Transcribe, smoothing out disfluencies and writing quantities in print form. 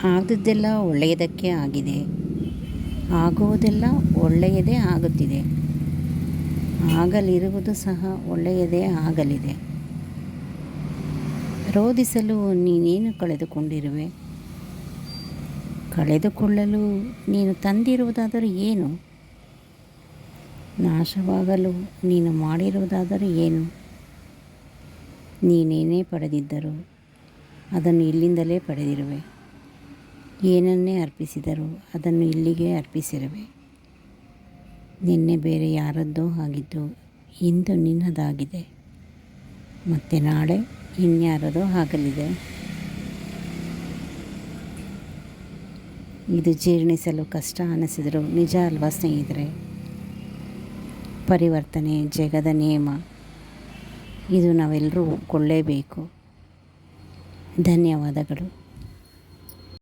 ಆದದ್ದೆಲ್ಲ ಒಳ್ಳೆಯದಕ್ಕೆ ಆಗಿದೆ, ಆಗುವುದೆಲ್ಲ ಒಳ್ಳೆಯದೇ ಆಗುತ್ತಿದೆ, ಆಗಲಿರುವುದು ಸಹ ಒಳ್ಳೆಯದೇ ಆಗಲಿದೆ. ರೋಧಿಸಲು ನೀನೇನು ಕಳೆದುಕೊಂಡಿರುವೆ? ಕಳೆದುಕೊಳ್ಳಲು ನೀನು ತಂದಿರುವುದಾದರೂ ಏನು? ನಾಶವಾಗಲು ನೀನು ಮಾಡಿರುವುದಾದರೂ ಏನು? ನೀನೇನೇ ಪಡೆದಿದ್ದರೂ ಅದನ್ನು ಇಲ್ಲಿಂದಲೇ ಪಡೆದಿರುವೆ. ಏನನ್ನೇ ಅರ್ಪಿಸಿದರೂ ಅದನ್ನು ಇಲ್ಲಿಗೆ ಅರ್ಪಿಸಿರುವೆ. ನಿನ್ನೆ ಬೇರೆ ಯಾರದ್ದೋ ಆಗಿದ್ದು ಇಂದು ನಿನ್ನದಾಗಿದೆ, ಮತ್ತು ನಾಳೆ ಇನ್ಯಾರದೋ ಆಗಲಿದೆ. ಇದು ಜೀರ್ಣಿಸಲು ಕಷ್ಟ ಅನಿಸಿದರೂ ನಿಜ ಅಲ್ವಾ ಸ್ನೇಹಿತರೆ? ಪರಿವರ್ತನೆ ಜಗದ ನಿಯಮ, ಇದು ನಾವೆಲ್ಲರೂ ಒಪ್ಕೊಳ್ಳೇಬೇಕು. ಧನ್ಯವಾದಗಳು.